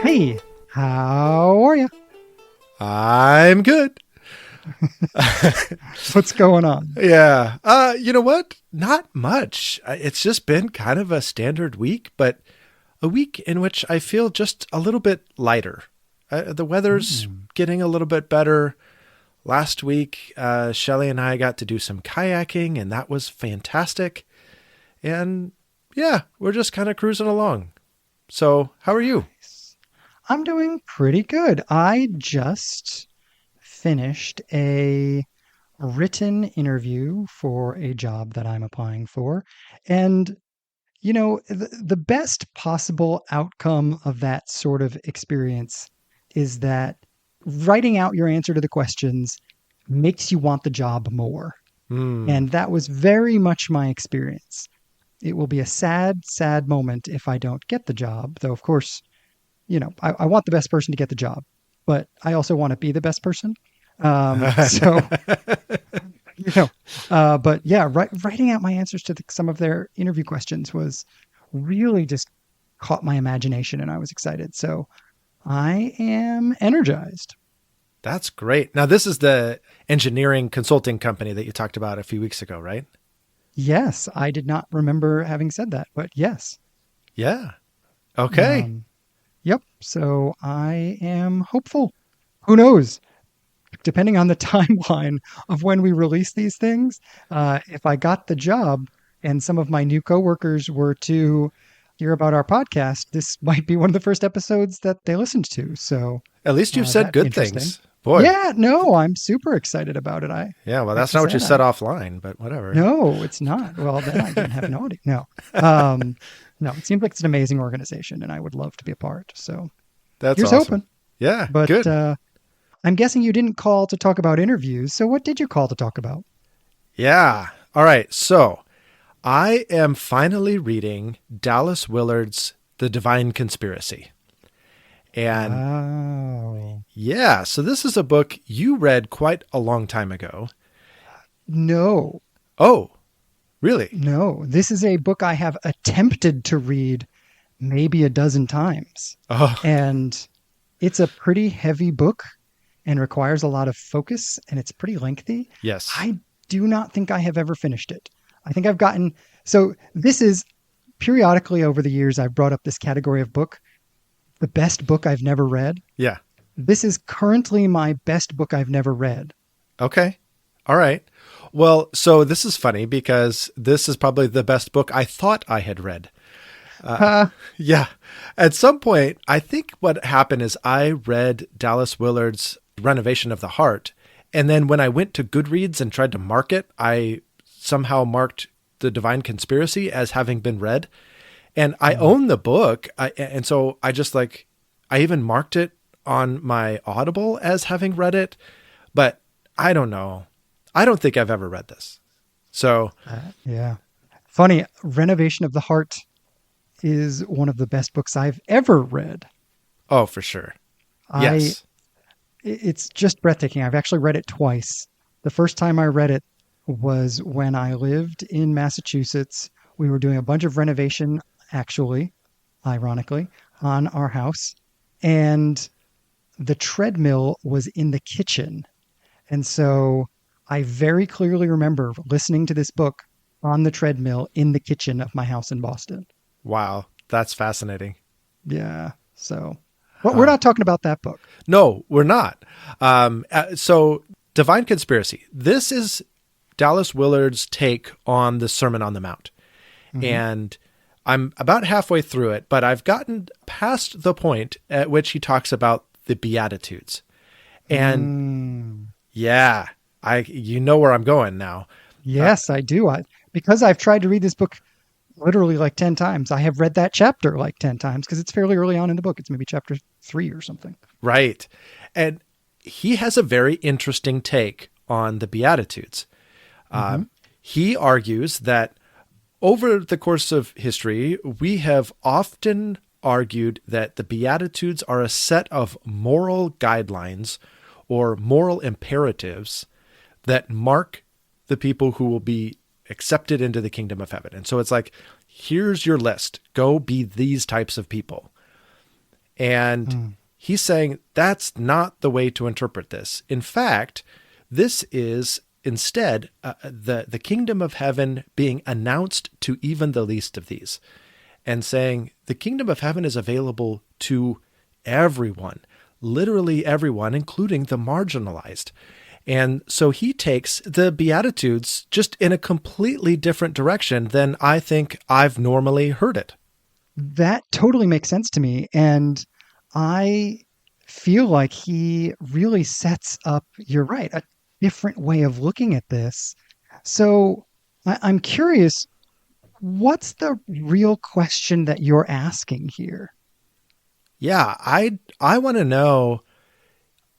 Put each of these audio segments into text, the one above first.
Hey, how are you? I'm good. What's going on? Yeah. You know what? Not much. It's just been kind of a standard week, but a week in which I feel just a little bit lighter. The weather's getting a little bit better. Last week, Shelly and I got to do some kayaking, and that was fantastic. And yeah, we're just kind of cruising along. So, how are you? I'm doing pretty good. I just finished a written interview for a job that I'm applying for. And, the best possible outcome of that sort of experience is that writing out your answer to the questions makes you want the job more. Hmm. And that was very much my experience. It will be a sad, sad moment if I don't get the job, though, of course, I want the best person to get the job, but I also want to be the best person. So, you know, but yeah, writing out my answers to some of their interview questions was really just caught my imagination and I was excited. So I am energized. That's great. Now, this is the engineering consulting company that you talked about a few weeks ago, right? Yes, I did not remember having said that, but yes. Yeah. Okay. Um, yep. So I am hopeful. Who knows? Depending on the timeline of when we release these things, if I got the job and some of my new coworkers were to hear about our podcast, this might be one of the first episodes that they listened to. So At least you've said that'd be good interesting. things. Boy. Yeah, no, I'm super excited about it. I, Yeah. Well, like that's you not what you said, said offline, but whatever. no, it's not. Well, then I didn't have an audio. No, um, no, it seems like it's an amazing organization and I would love to be a part. So That's here's awesome. hoping. Yeah. But Good. I'm guessing you didn't call to talk about interviews. So what did you call to talk about? Yeah. All right. So I am finally reading Dallas Willard's The Divine Conspiracy. And Wow. yeah, so this is a book you read quite a long time ago. No, Oh, really? no. This is a book I have attempted to read maybe a dozen times. Oh, And it's a pretty heavy book and requires a lot of focus and it's pretty lengthy. yes. I do not think I have ever finished it. I think I've gotten so this is periodically over the years I've brought up this category of book, the best book I've never read. Yeah. This is currently my best book I've never read. Okay. All right. Well, so this is funny because this is probably the best book I thought I had read. Uh, Yeah. At some point, I think what happened is I read Dallas Willard's Renovation of the Heart. And then when I went to Goodreads and tried to mark it, I somehow marked The Divine Conspiracy as having been read. And I own the book. And so I just I even marked it on my Audible as having read it. But I don't know. I don't think I've ever read this. So, yeah. Funny, Renovation of the Heart is one of the best books I've ever read. oh, for sure. I Yes. it's just breathtaking. I've actually read it twice. The first time I read it was when I lived in Massachusetts. We were doing a bunch of renovation, actually, ironically, on our house. And the treadmill was in the kitchen. And so I very clearly remember listening to this book on the treadmill in the kitchen of my house in Boston. Wow. That's fascinating. Yeah. So, but we're not talking about that book. No, we're not. So, Divine Conspiracy. This is Dallas Willard's take on the Sermon on the Mount. Mhm. And I'm about halfway through it, but I've gotten past the point at which he talks about the Beatitudes. And Mm. yeah, you know where I'm going now. Yes, I do. Because I've tried to read this book literally like 10 times. I have read that chapter like 10 times because it's fairly early on in the book. It's maybe chapter 3 or something. Right. And he has a very interesting take on the Beatitudes. Mhm. He argues that over the course of history, we have often argued that the Beatitudes are a set of moral guidelines or moral imperatives that mark the people who will be accepted into the kingdom of heaven. And so it's like here's your list. Go be these types of people. And Mm. he's saying that's not the way to interpret this. In fact, this is instead the kingdom of heaven being announced to even the least of these, and saying the kingdom of heaven is available to everyone, literally everyone, including the marginalized. And so he takes the Beatitudes just in a completely different direction than I think I've normally heard it. That totally makes sense to me. And I feel like he really sets up, you're right, a different way of looking at this. So I'm curious, what's the real question that you're asking here? Yeah, I want to know,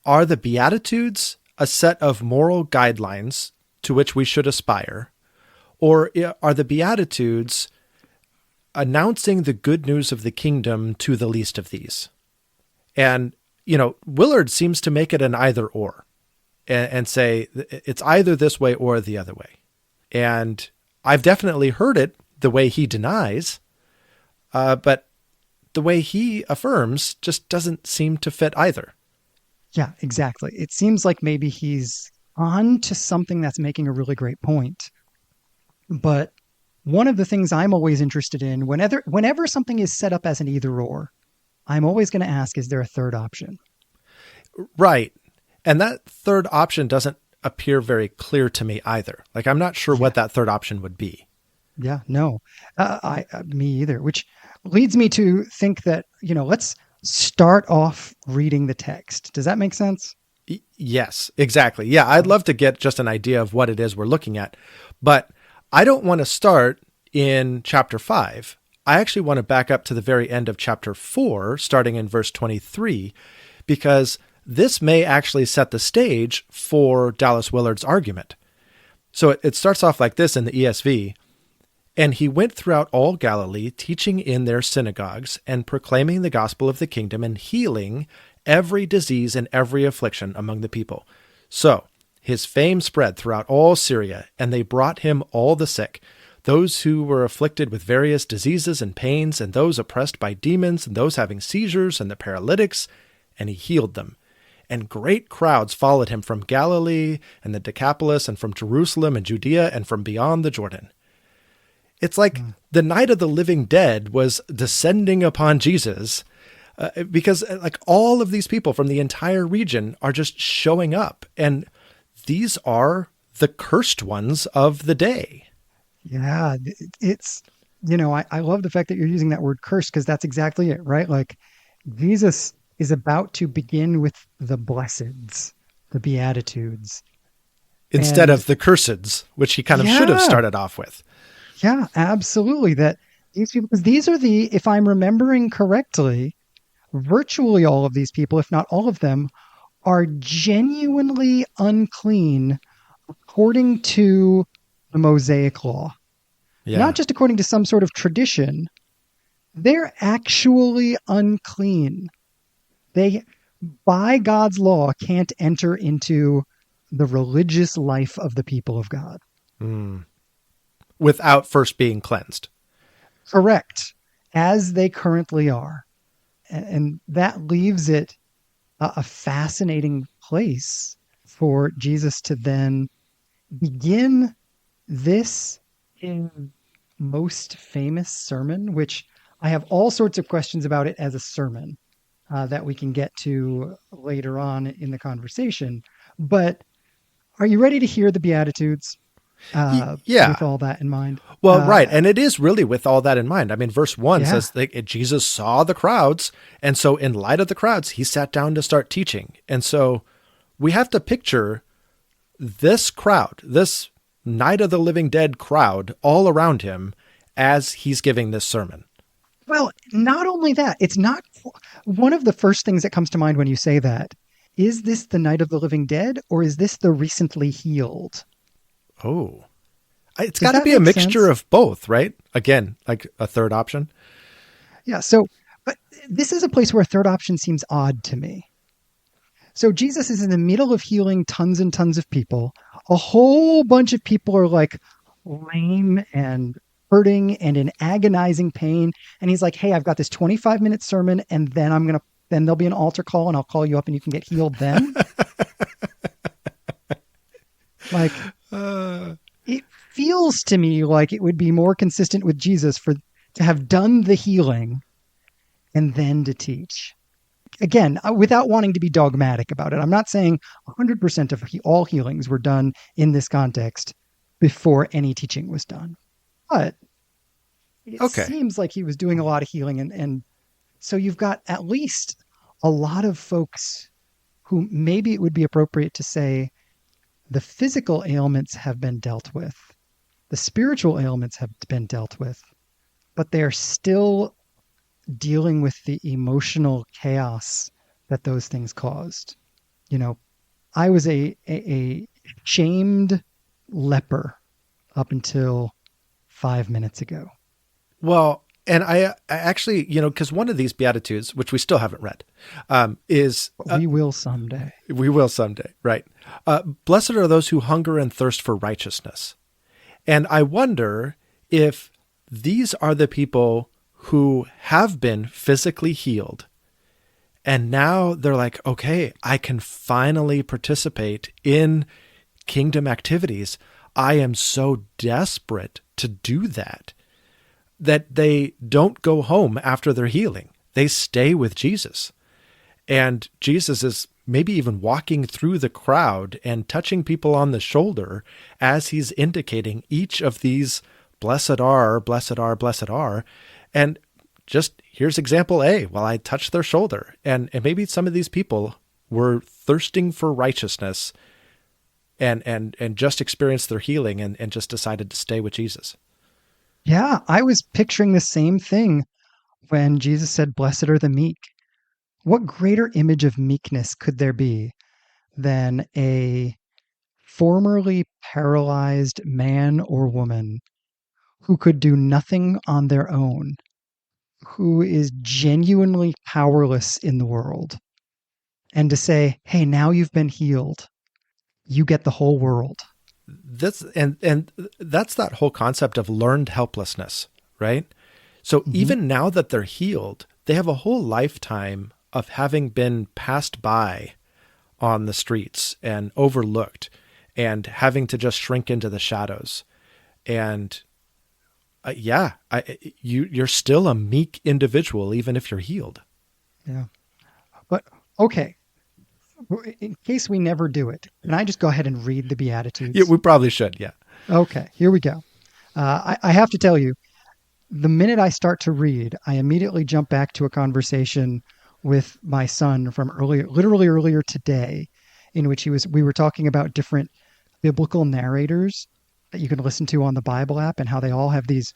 are the Beatitudes a set of moral guidelines to which we should aspire? Or are the Beatitudes announcing the good news of the kingdom to the least of these? And, Willard seems to make it an either or, and say it's either this way or the other way. And I've definitely heard it the way he denies, but the way he affirms just doesn't seem to fit either. Yeah, exactly. It seems like maybe he's on to something that's making a really great point. But one of the things I'm always interested in, whenever something is set up as an either or, I'm always going to ask, is there a third option? Right. And that third option doesn't appear very clear to me either. Like, I'm not sure Yeah, what that third option would be. yeah, no, me either. Which leads me to think that let's start off reading the text. Does that make sense? Yes, exactly. Yeah, I'd love to get just an idea of what it is we're looking at. But I don't want to start in chapter 5. I actually want to back up to the very end of chapter 4, starting in verse 23, because this may actually set the stage for Dallas Willard's argument. So it starts off like this in the ESV. And he went throughout all Galilee, teaching in their synagogues and proclaiming the gospel of the kingdom and healing every disease and every affliction among the people. So his fame spread throughout all Syria, and they brought him all the sick, those who were afflicted with various diseases and pains, and those oppressed by demons, and those having seizures, and the paralytics, and he healed them. And great crowds followed him from Galilee and the Decapolis, and from Jerusalem and Judea, and from beyond the Jordan. It's like the night of the living dead was descending upon Jesus, because like all of these people from the entire region are just showing up. And these are the cursed ones of the day. Yeah, it's I love the fact that you're using that word curse because that's exactly it, right? Like Jesus is about to begin with the blesseds, the Beatitudes. Instead And of the curseds, which he kind of should have yeah, started off with. yeah, absolutely. That these people, because these are if I'm remembering correctly, virtually all of these people, if not all of them, are genuinely unclean according to the Mosaic law. Not Yeah. just according to some sort of tradition, they're actually unclean. They, by God's law, can't enter into the religious life of the people of God. Mm. Without first being cleansed. Correct, as they currently are. And that leaves it a fascinating place for Jesus to then begin this in most famous sermon, which I have all sorts of questions about it as a sermon that we can get to later on in the conversation. But are you ready to hear the Beatitudes Yeah. with all that in mind? Well, right. And it is really with all that in mind. I mean, verse 1 Yeah, says that Jesus saw the crowds. And so, in light of the crowds, he sat down to start teaching. And so, we have to picture this crowd, this Night of the Living Dead crowd, all around him as he's giving this sermon. well, not only that, it's not one of the first things that comes to mind when you say that. Is this the Night of the Living Dead or is this the recently healed? Oh, it's Does got to that be a make mixture sense? of both, right? Again, like a third option. Yeah. So, but this is a place where a third option seems odd to me. So Jesus is in the middle of healing tons and tons of people. A whole bunch of people are like lame and hurting and in agonizing pain. And he's like, hey, I've got this 25-minute sermon, and then there'll be an altar call, and I'll call you up and you can get healed then. Like, it feels to me like it would be more consistent with Jesus to have done the healing and then to teach. Again, without wanting to be dogmatic about it, I'm not saying 100% of all healings were done in this context before any teaching was done. But it Okay. seems like he was doing a lot of healing. And so you've got at least a lot of folks who maybe it would be appropriate to say the physical ailments have been dealt with, the spiritual ailments have been dealt with, but they're still dealing with the emotional chaos that those things caused. You know, I was a shamed leper up until 5 minutes ago. Well, and I actually, because one of these Beatitudes, which we still haven't read, is We will someday. we will someday, right? Blessed are those who hunger and thirst for righteousness. And I wonder if these are the people who have been physically healed. And now they're like, okay, I can finally participate in kingdom activities. I am so desperate to do that they don't go home after their healing. They stay with Jesus. And Jesus is maybe even walking through the crowd and touching people on the shoulder as he's indicating each of these blessed are, blessed are, blessed are. And just here's example A. Well, I touched their shoulder. And maybe some of these people were thirsting for righteousness and just experienced their healing and just decided to stay with Jesus. Yeah, I was picturing the same thing when Jesus said, blessed are the meek. What greater image of meekness could there be than a formerly paralyzed man or woman who could do nothing on their own, who is genuinely powerless in the world, and to say, hey, now you've been healed, you get the whole world. And that's that whole concept of learned helplessness, right? So even now that they're healed, they have a whole lifetime of having been passed by on the streets and overlooked and having to just shrink into the shadows. And you're still a meek individual, even if you're healed. Yeah. But okay, in case we never do it, can I just go ahead and read the Beatitudes? Yeah, we probably should. Yeah. Okay, here we go. I have to tell you, the minute I start to read, I immediately jump back to a conversation with my son from literally earlier today, in which we were talking about different biblical narrators that you can listen to on the Bible app and how they all have these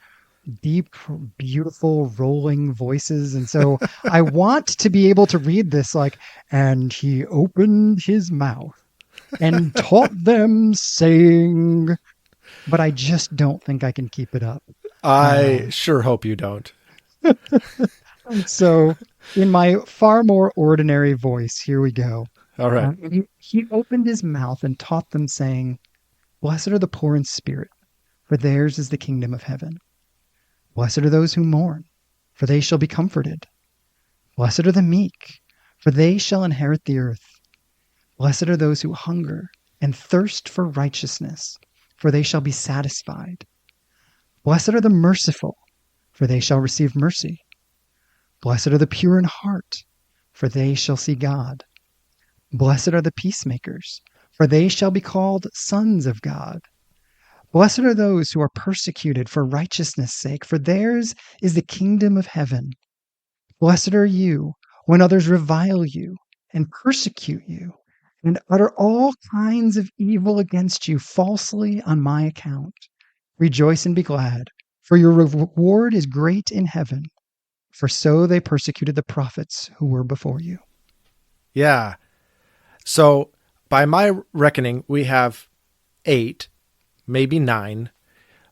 deep, beautiful, rolling voices. And so I want to be able to read this like, and he opened his mouth and taught them saying, but I just don't think I can keep it up. I sure hope you don't. So in my far more ordinary voice, here we go. All right. He opened his mouth and taught them saying, blessed are the poor in spirit, for theirs is the kingdom of heaven. Blessed are those who mourn, for they shall be comforted. Blessed are the meek, for they shall inherit the earth. Blessed are those who hunger and thirst for righteousness, for they shall be satisfied. Blessed are the merciful, for they shall receive mercy. Blessed are the pure in heart, for they shall see God. Blessed are the peacemakers, for they shall be called sons of God. Blessed are those who are persecuted for righteousness' sake, for theirs is the kingdom of heaven. Blessed are you when others revile you and persecute you and utter all kinds of evil against you falsely on my account. Rejoice and be glad, for your reward is great in heaven, for so they persecuted the prophets who were before you. Yeah. So by my reckoning, we have 8, maybe 9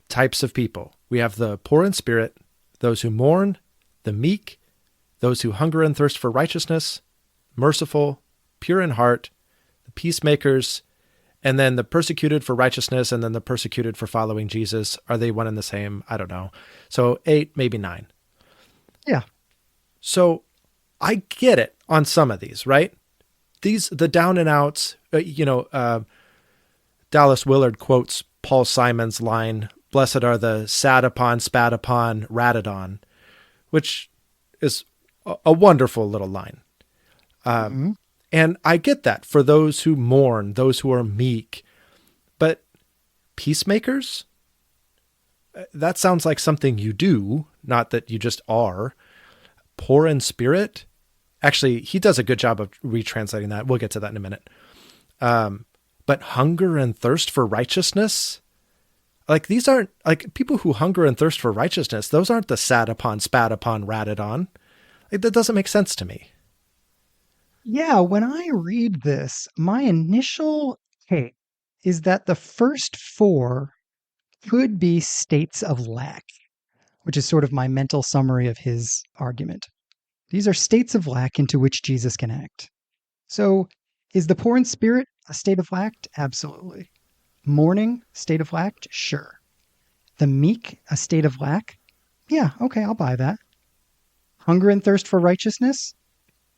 types of people. We have the poor in spirit, those who mourn, the meek, those who hunger and thirst for righteousness, merciful, pure in heart, the peacemakers, And then the persecuted for righteousness and then the persecuted for following Jesus, are they one and the same? I don't know. So 8, maybe 9. Yeah. So I get it on some of these, right? The down and outs, Dallas Willard quotes Paul Simon's line, "Blessed are the sat upon, spat upon, ratted on," which is a wonderful little line. Mm-hmm. And I get that for those who mourn, those who are meek. But peacemakers? That sounds like something you do, not that you just are. Poor in spirit? Actually, he does a good job of retranslating that. We'll get to that in a minute. But hunger and thirst for righteousness? Like, these aren't, like, people who hunger and thirst for righteousness, those aren't the sat upon, spat upon, ratted on. Like, that doesn't make sense to me. Yeah, when I read this, my initial take is that the first four could be states of lack, which is sort of my mental summary of his argument. These are states of lack into which Jesus can act. So, is the poor in spirit a state of lack? Absolutely. Mourning, state of lack? Sure. The meek, a state of lack? Yeah, okay, I'll buy that. Hunger and thirst for righteousness?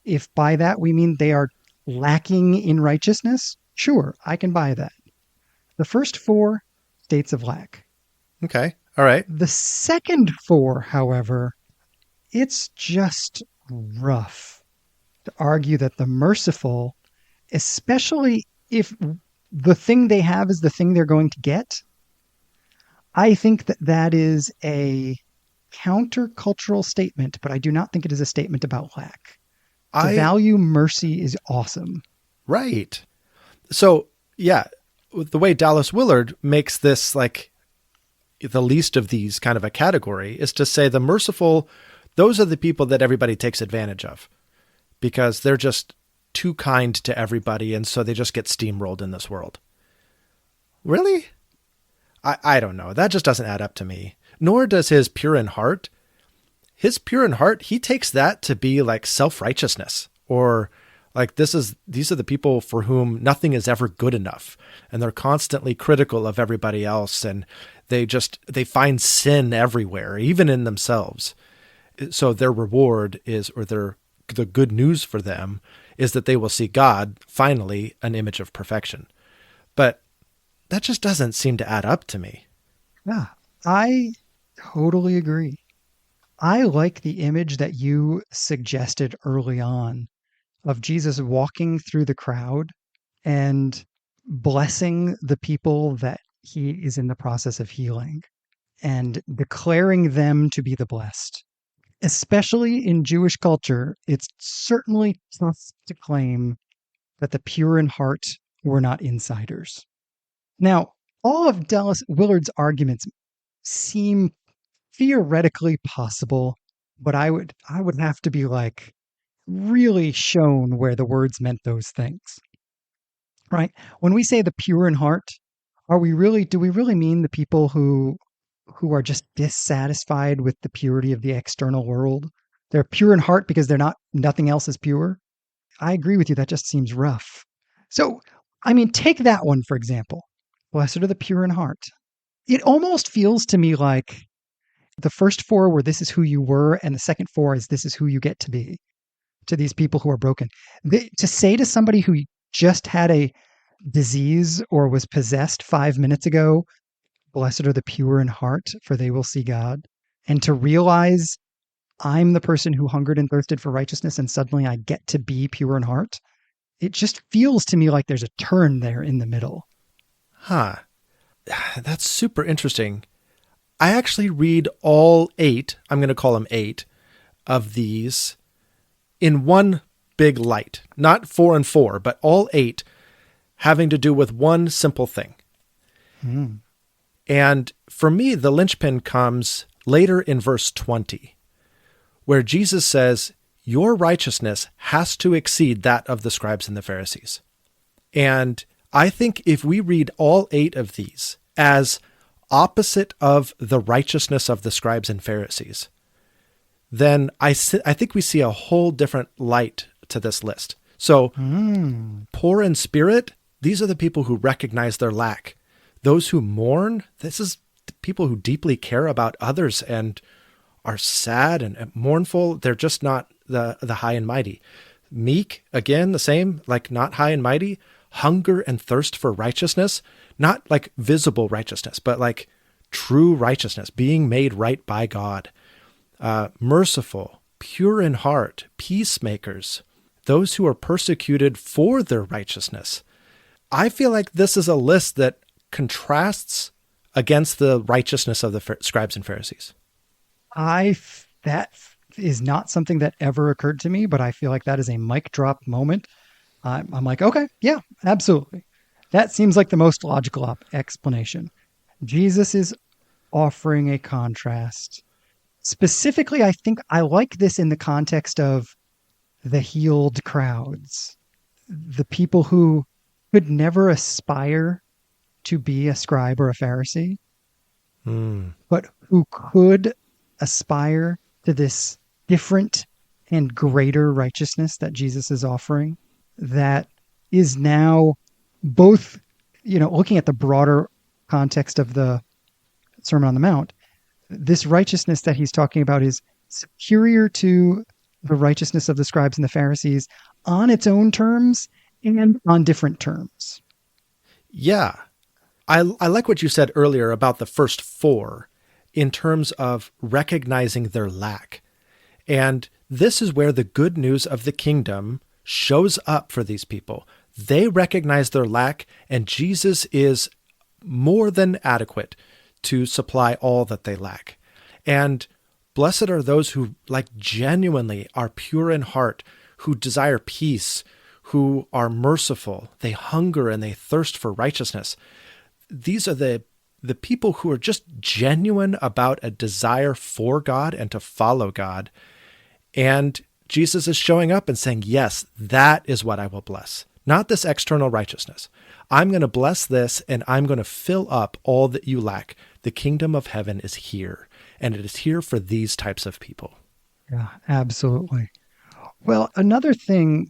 If by that we mean they are lacking in righteousness, sure, I can buy that. The first four, states of lack. Okay. All right. The second four, however, it's just rough to argue that the merciful, especially if the thing they have is the thing they're going to get, I think that that is a countercultural statement, but I do not think it is a statement about lack. To value mercy is awesome. Right. So, yeah, the way Dallas Willard makes this like the least of these kind of a category is to say the merciful, those are the people that everybody takes advantage of because they're just too kind to everybody. And so they just get steamrolled in this world. Really? I don't know. That just doesn't add up to me. Nor does his pure in heart. His pure in heart, he takes that to be like self-righteousness or like these are the people for whom nothing is ever good enough. And they're constantly critical of everybody else. And they find sin everywhere, even in themselves. So their reward is, or the good news for them is that they will see God, finally, an image of perfection. But that just doesn't seem to add up to me. Yeah, I totally agree. I like the image that you suggested early on of Jesus walking through the crowd and blessing the people that he is in the process of healing and declaring them to be the blessed. Especially in Jewish culture, it's certainly tough to claim that the pure in heart were not insiders. Now, all of Dallas Willard's arguments seem theoretically possible, but I would have to be like really shown where the words meant those things. Right? When we say the pure in heart, do we really mean the people who are just dissatisfied with the purity of the external world? They're pure in heart because nothing else is pure. I agree with you. That just seems rough. So, I mean, take that one, for example. Blessed are the pure in heart. It almost feels to me like the first four were this is who you were, and the second four is this is who you get to be to these people who are broken. To say to somebody who just had a disease or was possessed 5 minutes ago, blessed are the pure in heart, for they will see God. And to realize I'm the person who hungered and thirsted for righteousness, and suddenly I get to be pure in heart. It just feels to me like there's a turn there in the middle. Huh. That's super interesting. I actually read all 8, I'm going to call them 8, of these in one big light. Not 4 and 4, but all 8 having to do with one simple thing. And for me, the linchpin comes later in verse 20, where Jesus says, your righteousness has to exceed that of the scribes and the Pharisees. And I think if we read all 8 of these as opposite of the righteousness of the scribes and Pharisees, then I think we see a whole different light to this list. So poor in spirit, These are the people who recognize their lack. Those who mourn, this is the people who deeply care about others and are sad and mournful. They're just not the high and mighty. Meek, again, the same, like not high and mighty. Hunger and thirst for righteousness, not like visible righteousness, but like true righteousness, being made right by God. Merciful, pure in heart, peacemakers, those who are persecuted for their righteousness. I feel like this is a list that contrasts against the righteousness of the scribes and Pharisees. That is not something that ever occurred to me, but I feel like that is a mic drop moment. I'm like, okay, yeah, absolutely. That seems like the most logical explanation. Jesus is offering a contrast. Specifically, I think I like this in the context of the healed crowds, the people who could never aspire to be a scribe or a Pharisee, but who could aspire to this different and greater righteousness that Jesus is offering, that is now both, looking at the broader context of the Sermon on the Mount, this righteousness that he's talking about is superior to the righteousness of the scribes and the Pharisees on its own terms and on different terms. Yeah. I like what you said earlier about the first four in terms of recognizing their lack. And this is where the good news of the kingdom shows up for these people. They recognize their lack, and Jesus is more than adequate to supply all that they lack. And blessed are those who genuinely are pure in heart, who desire peace, who are merciful. They hunger and they thirst for righteousness. These are the people who are just genuine about a desire for God and to follow God. And Jesus is showing up and saying, yes, that is what I will bless. Not this external righteousness. I'm going to bless this, and I'm going to fill up all that you lack. The kingdom of heaven is here, and it is here for these types of people. Yeah, absolutely. Well, another thing,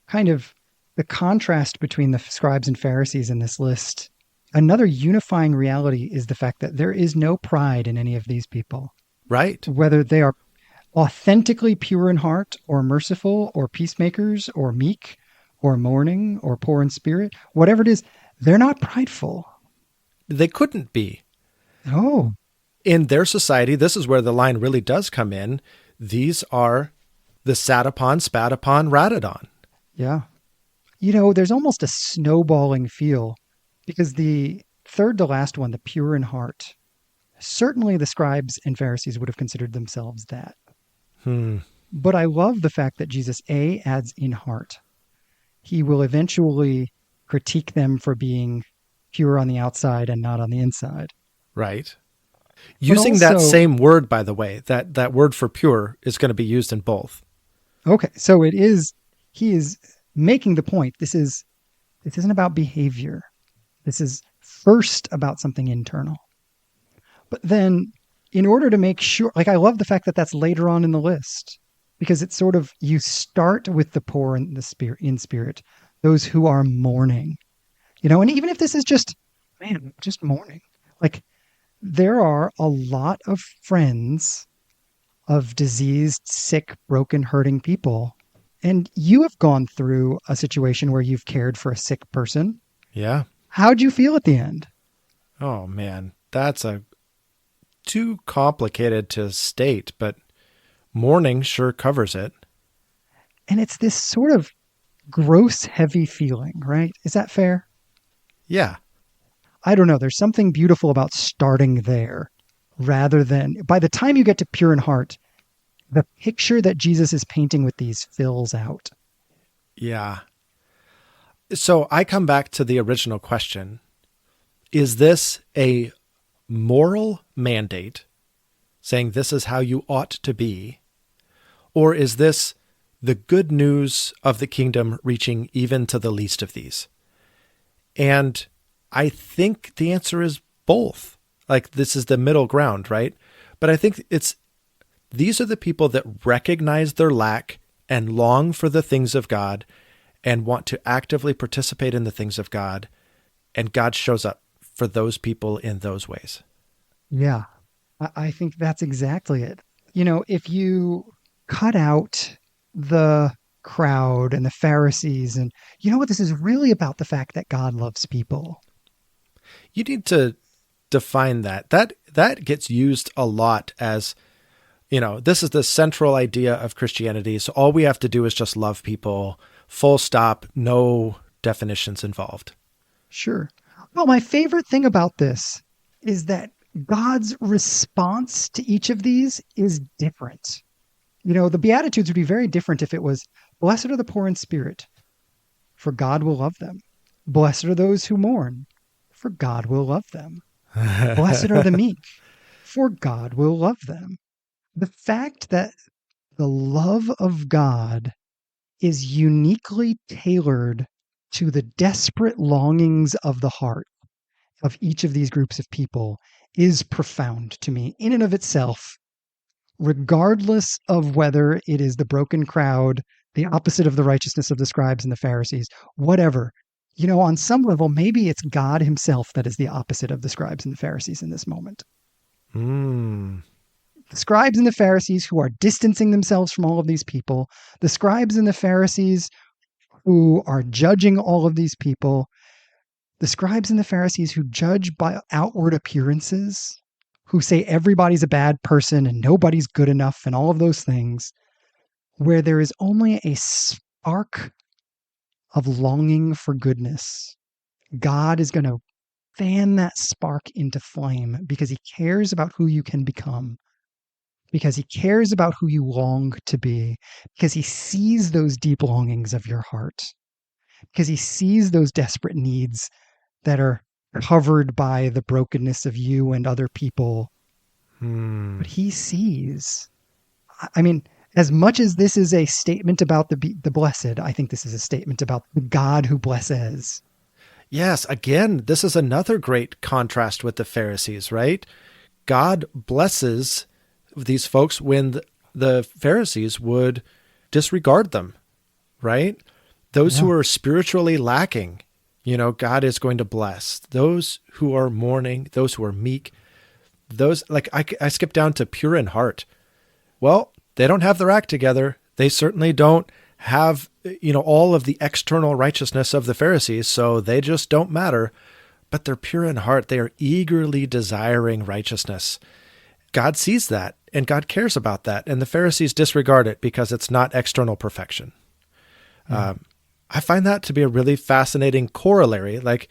kind of the contrast between the scribes and Pharisees in this list, another unifying reality is the fact that there is no pride in any of these people. Right. Whether they are authentically pure in heart or merciful or peacemakers or meek or mourning or poor in spirit, whatever it is, they're not prideful. They couldn't be. No. In their society, this is where the line really does come in. These are the sat upon, spat upon, ratted on. Yeah. There's almost a snowballing feel because the third to last one, the pure in heart, certainly the scribes and Pharisees would have considered themselves that. But I love the fact that Jesus, adds in heart. He will eventually critique them for being pure on the outside and not on the inside. Right. Using that same word, by the way, that word for pure is going to be used in both. Okay. So he is making the point. This isn't about behavior. This is first about something internal. But then in order to make sure, I love the fact that that's later on in the list, because it's sort of, you start with the poor in spirit, those who are mourning, and even if this is just mourning, there are a lot of friends of diseased, sick, broken, hurting people. And you have gone through a situation where you've cared for a sick person. Yeah. How'd you feel at the end? Oh man, that's too complicated to state, but mourning sure covers it. And it's this sort of gross, heavy feeling, right? Is that fair? Yeah. I don't know. There's something beautiful about starting there rather than, by the time you get to pure in heart, the picture that Jesus is painting with these fills out. Yeah. So I come back to the original question. Is this a moral mandate saying this is how you ought to be? Or is this the good news of the kingdom reaching even to the least of these? And I think the answer is both. This is the middle ground, right? But I think these are the people that recognize their lack and long for the things of God and want to actively participate in the things of God, and God shows up for those people in those ways. Yeah, I think that's exactly it. If you cut out the crowd and the Pharisees, and you know what, this is really about the fact that God loves people. You need to define that. That gets used a lot as, this is the central idea of Christianity. So all we have to do is just love people, full stop, no definitions involved. Sure. Well, my favorite thing about this is that God's response to each of these is different. The Beatitudes would be very different if it was, blessed are the poor in spirit, for God will love them. Blessed are those who mourn, for God will love them. Blessed are the meek, for God will love them. The fact that the love of God is uniquely tailored to the desperate longings of the heart of each of these groups of people is profound to me in and of itself, regardless of whether it is the broken crowd, the opposite of the righteousness of the scribes and the Pharisees, whatever. On some level, maybe it's God himself that is the opposite of the scribes and the Pharisees in this moment. Mm. The scribes and the Pharisees who are distancing themselves from all of these people, the scribes and the Pharisees who are judging all of these people, the scribes and the Pharisees who judge by outward appearances, who say everybody's a bad person and nobody's good enough and all of those things, where there is only a spark of longing for goodness. God is going to fan that spark into flame because he cares about who you can become, because he cares about who you long to be, because he sees those deep longings of your heart, because he sees those desperate needs that are covered by the brokenness of you and other people. But he sees. I mean, as much as this is a statement about the blessed, I think this is a statement about the God who blesses. Yes, again, this is another great contrast with the Pharisees, right? God blesses these folks when the Pharisees would disregard them, right? Those who Yeah. are spiritually lacking, God is going to bless. Those who are mourning, those who are meek, those, like I skip down to pure in heart. Well, they don't have their act together. They certainly don't have, all of the external righteousness of the Pharisees, so they just don't matter. But they're pure in heart. They are eagerly desiring righteousness. God sees that, and God cares about that. And the Pharisees disregard it because it's not external perfection. I find that to be a really fascinating corollary. Like,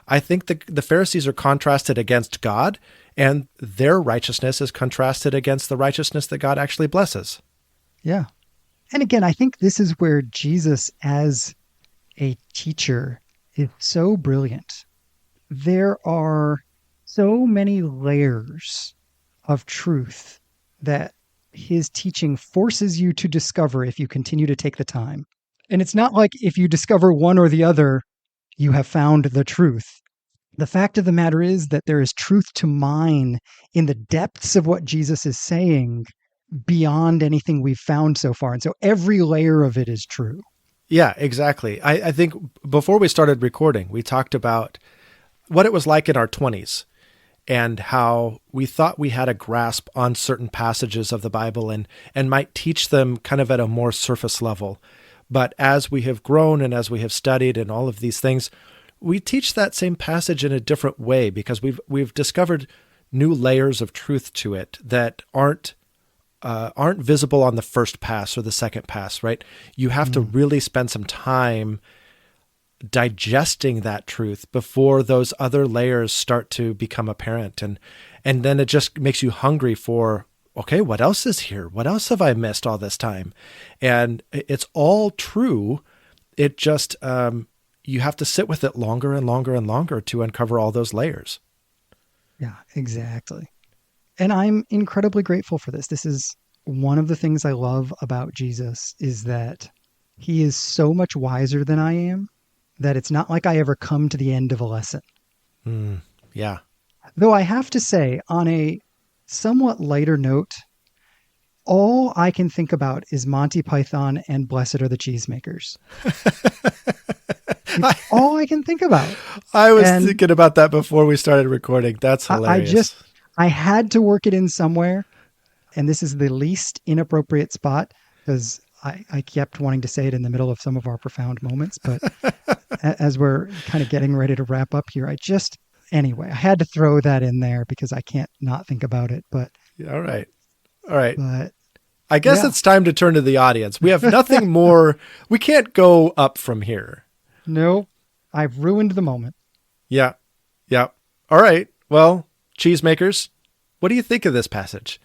I think the Pharisees are contrasted against God, and their righteousness is contrasted against the righteousness that God actually blesses. Yeah. And again, I think this is where Jesus as a teacher is so brilliant. There are so many layers of truth that his teaching forces you to discover if you continue to take the time. And it's not like if you discover one or the other, you have found the truth. The fact of the matter is that there is truth to mine in the depths of what Jesus is saying beyond anything we've found so far. And so every layer of it is true. Yeah, exactly. I think before we started recording, we talked about what it was like in our 20s and how we thought we had a grasp on certain passages of the Bible and might teach them kind of at a more surface level. But as we have grown and as we have studied and all of these things, we teach that same passage in a different way because we've discovered new layers of truth to it that aren't visible on the first pass or the second pass, right? You have to really spend some time digesting that truth before those other layers start to become apparent. And then it just makes you hungry for, okay, what else is here? What else have I missed all this time? And it's all true. It just, you have to sit with it longer and longer and longer to uncover all those layers. Yeah, exactly. And I'm incredibly grateful for this. This is one of the things I love about Jesus is that he is so much wiser than I am that it's not like I ever come to the end of a lesson. Yeah. Though I have to say, on a somewhat lighter note, all I can think about is Monty Python and Blessed are the Cheesemakers. It's I, all I can think about. I was And thinking about that before we started recording. That's I just, hilarious. I had to work it in somewhere. And this is the least inappropriate spot because I kept wanting to say it in the middle of some of our profound moments. But as we're kind of getting ready to wrap up here, anyway, I had to throw that in there because I can't not think about it. All right. All right. But I guess yeah, it's time to turn to the audience. We have nothing more. We can't go up from here. no, I've ruined the moment. Yeah. Yeah. All right. Well, cheesemakers, what do you think of this passage?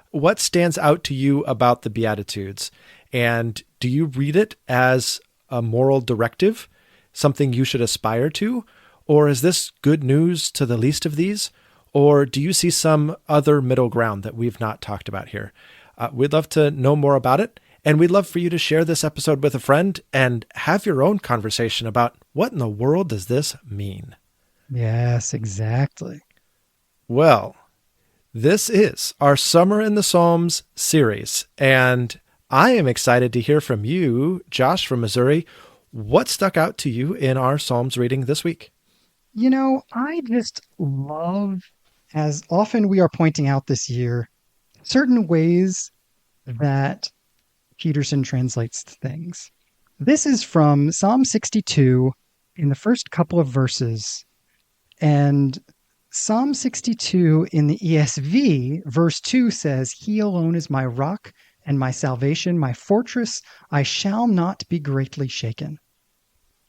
What stands out to you about the Beatitudes? And do you read it as a moral directive, something you should aspire to? Or is this good news to the least of these? Or do you see some other middle ground that we've not talked about here? We'd love to know more about it. And we'd love for you to share this episode with a friend and have your own conversation about what in the world does this mean? Yes, exactly. Well, this is our Summer in the Psalms series, and I am excited to hear from you, Josh from Missouri. What stuck out to you in our Psalms reading this week? I just love, as often we are pointing out this year, certain ways that Peterson translates things. This is from Psalm 62 in the first couple of verses. And Psalm 62 in the ESV, verse 2 says, He alone is my rock and my salvation, my fortress. I shall not be greatly shaken.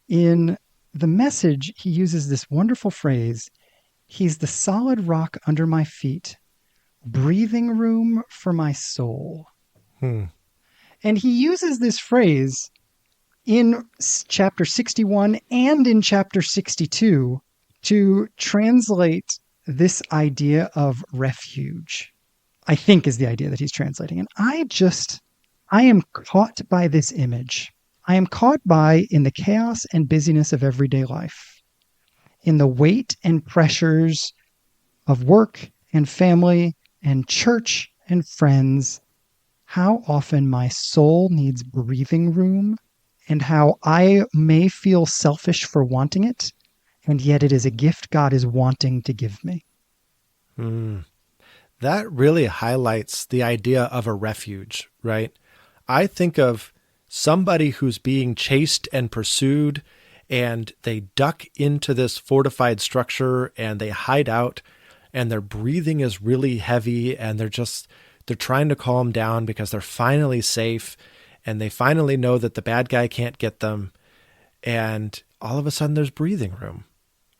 In the Message, he uses this wonderful phrase, He's the solid rock under my feet, breathing room for my soul. Hmm. And he uses this phrase in chapter 61 and in chapter 62 to translate this idea of refuge, I think is the idea that he's translating. And I am caught by this image. I am caught by, in the chaos and busyness of everyday life, in the weight and pressures of work and family and church and friends, how often my soul needs breathing room and how I may feel selfish for wanting it, and yet it is a gift God is wanting to give me. That really highlights the idea of a refuge, right? I think of somebody who's being chased and pursued, and they duck into this fortified structure and they hide out, and their breathing is really heavy, and they're trying to calm down because they're finally safe, and they finally know that the bad guy can't get them, and all of a sudden there's breathing room.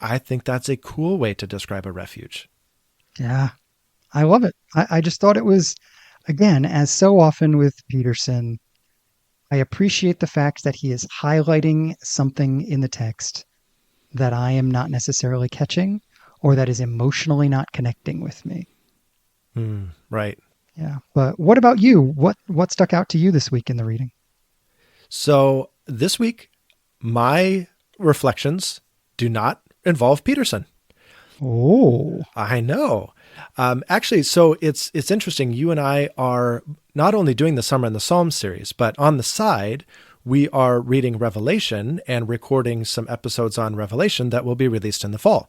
I think that's a cool way to describe a refuge. Yeah, I love it. I just thought it was, again, as so often with Peterson, I appreciate the fact that he is highlighting something in the text that I am not necessarily catching or that is emotionally not connecting with me. Right. Yeah. But what about you? What stuck out to you this week in the reading? So this week, my reflections do not involve Peterson. Oh. I know. Actually, so it's interesting. You and I are not only doing the Summer in the Psalms series, but on the side, we are reading Revelation and recording some episodes on Revelation that will be released in the fall.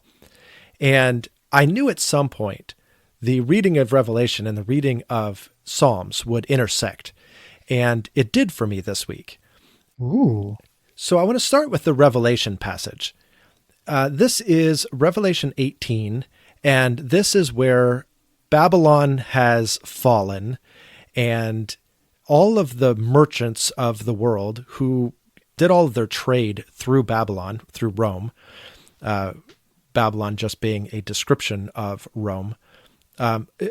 And I knew at some point the reading of Revelation and the reading of Psalms would intersect. And it did for me this week. Ooh. So I want to start with the Revelation passage. This is Revelation 18, and this is where Babylon has fallen, and all of the merchants of the world who did all of their trade through Babylon, through Rome, Babylon just being a description of Rome.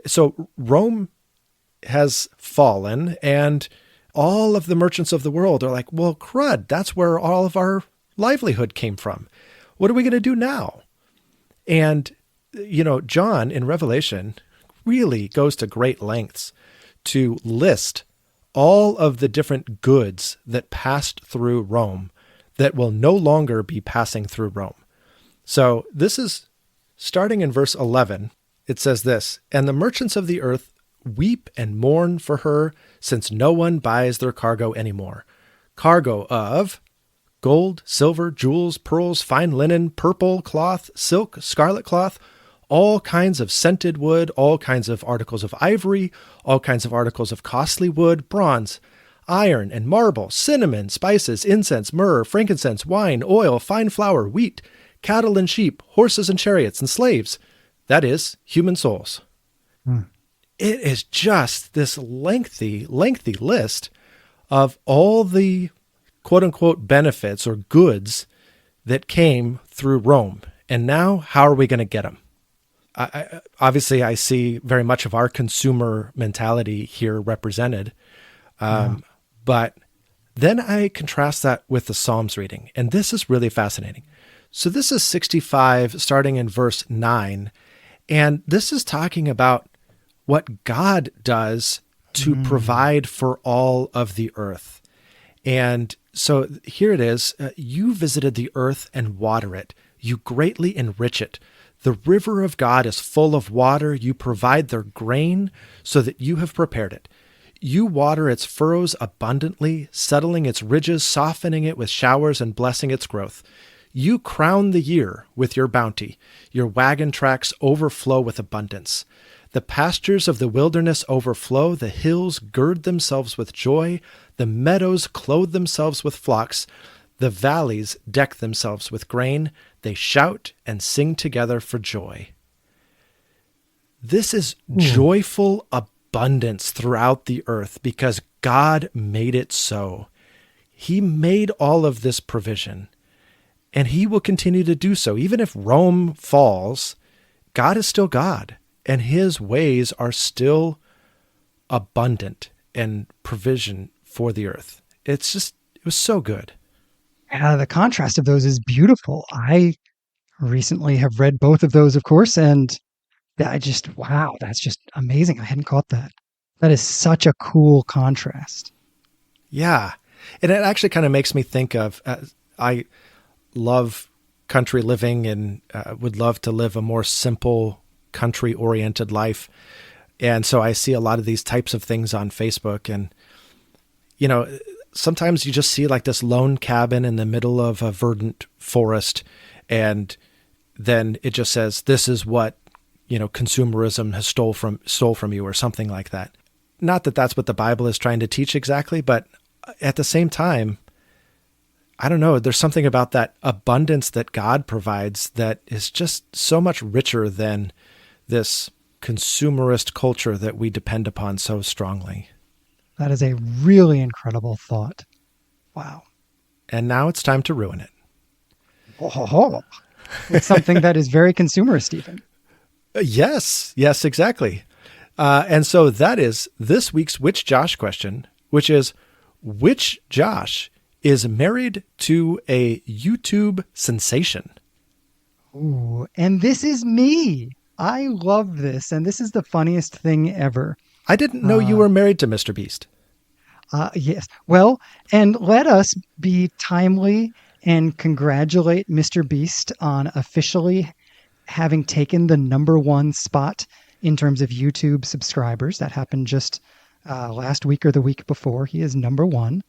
So Rome has fallen, and all of the merchants of the world are like, well, crud, that's where all of our livelihood came from. What are we going to do now? And, John in Revelation really goes to great lengths to list all of the different goods that passed through Rome that will no longer be passing through Rome. So this is starting in verse 11. It says this, "And the merchants of the earth weep and mourn for her, since no one buys their cargo anymore. Cargo of gold, silver, jewels, pearls, fine linen, purple cloth, silk, scarlet cloth, all kinds of scented wood, all kinds of articles of ivory, all kinds of articles of costly wood, bronze, iron and marble, cinnamon, spices, incense, myrrh, frankincense, wine, oil, fine flour, wheat, cattle and sheep, horses and chariots, and slaves. That is, human souls. Hmm. It is just this lengthy list of all the quote unquote benefits or goods that came through Rome. And now, how are we going to get them? Obviously, I see very much of our consumer mentality here represented. Yeah. But then I contrast that with the Psalms reading. And this is really fascinating. So this is 65, starting in verse 9. And this is talking about what God does to provide for all of the earth. And so here it is. You visited the earth and water it. You greatly enrich it. The river of God is full of water. You provide their grain so that you have prepared it. You water its furrows abundantly, settling its ridges, softening it with showers and blessing its growth. You crown the year with your bounty. Your wagon tracks overflow with abundance. The pastures of the wilderness overflow. The hills gird themselves with joy. The meadows clothe themselves with flocks. The valleys deck themselves with grain. They shout and sing together for joy. This is joyful abundance throughout the earth because God made it so. He made all of this provision, and he will continue to do so. Even if Rome falls, God is still God, and his ways are still abundant and provision for the earth. It was so good. The contrast of those is beautiful. I recently have read both of those, of course, and wow, that's just amazing. I hadn't caught that. That is such a cool contrast. Yeah. And it actually kind of makes me think of, I love country living and would love to live a more simple country oriented life. And so I see a lot of these types of things on Facebook, and, you know, sometimes you just see like this lone cabin in the middle of a verdant forest, and then it just says, this is what, you know, consumerism has stole from you, or something like that. Not that that's what the Bible is trying to teach exactly, but at the same time, I don't know, there's something about that abundance that God provides that is just so much richer than this consumerist culture that we depend upon so strongly. That is a really incredible thought. Wow. And now it's time to ruin it. Oh, it's something that is very consumerist, even. Yes, exactly. And so that is this week's Which Josh question, which is, which Josh is married to a YouTube sensation? Ooh, and this is me. I love this, and this is the funniest thing ever. I didn't know you were married to Mr. Beast. Yes. Well, and let us be timely and congratulate Mr. Beast on officially having taken the #1 spot in terms of YouTube subscribers. That happened just last week or the week before. He is #1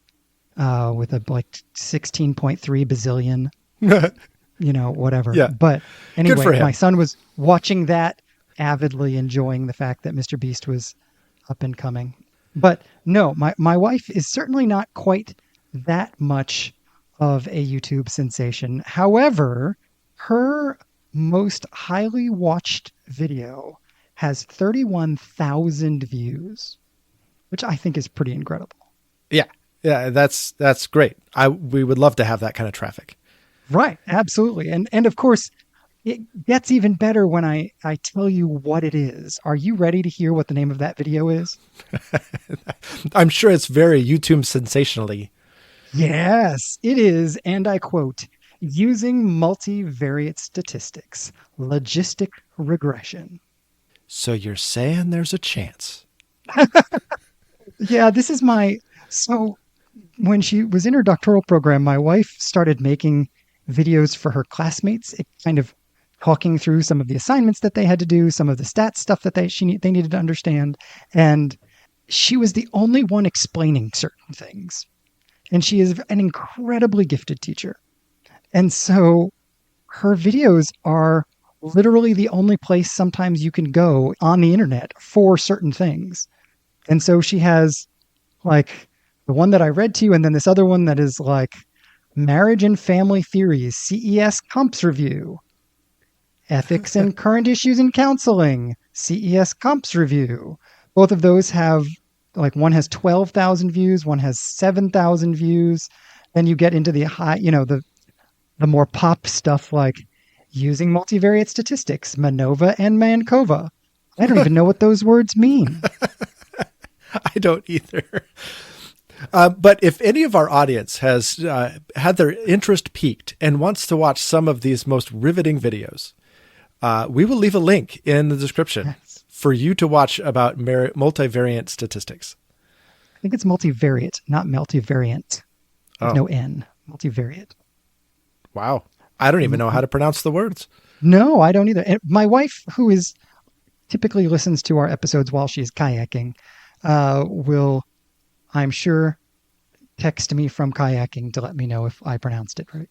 with a like 16.3 bazillion, whatever. Yeah. But Good for anyway, him. my son was watching that avidly, enjoying the fact that Mr. Beast was up and coming. But no, my wife is certainly not quite that much of a YouTube sensation. However, her most highly watched video has 31,000 views, which I think is pretty incredible. Yeah. Yeah, that's great. We would love to have that kind of traffic. Right, absolutely. And of course, it gets even better when I tell you what it is. Are you ready to hear what the name of that video is? I'm sure it's very YouTube sensationally. Yes, it is. And I quote, using multivariate statistics, logistic regression. So you're saying there's a chance? Yeah, so when she was in her doctoral program, my wife started making videos for her classmates. It kind of talking through some of the assignments that they had to do, some of the stats stuff that they needed to understand. And she was the only one explaining certain things. And she is an incredibly gifted teacher. And so her videos are literally the only place sometimes you can go on the internet for certain things. And so she has like the one that I read to you, and then this other one that is like Marriage and Family Theories, CES Comps Review, Ethics and Current Issues in Counseling, CES Comps Review. Both of those have, like, one has 12,000 views, one has 7,000 views. Then you get into the high, the more pop stuff like using multivariate statistics, MANOVA and MANCOVA. I don't even know what those words mean. I don't either. But if any of our audience has had their interest piqued and wants to watch some of these most riveting videos, we will leave a link in the description for you to watch about multivariate statistics. I think it's multivariate, not multivariant. There's no N. Multivariate. Wow. I don't even know how to pronounce the words. No, I don't either. And my wife, who typically listens to our episodes while she's kayaking, will, I'm sure, text me from kayaking to let me know if I pronounced it right.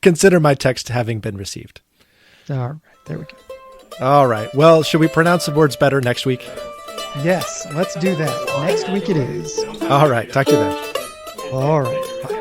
Consider my text having been received. All right, there we go. All right. Well, should we pronounce the words better next week? Yes, let's do that. Next week it is. All right. Talk to you then. All right. Bye.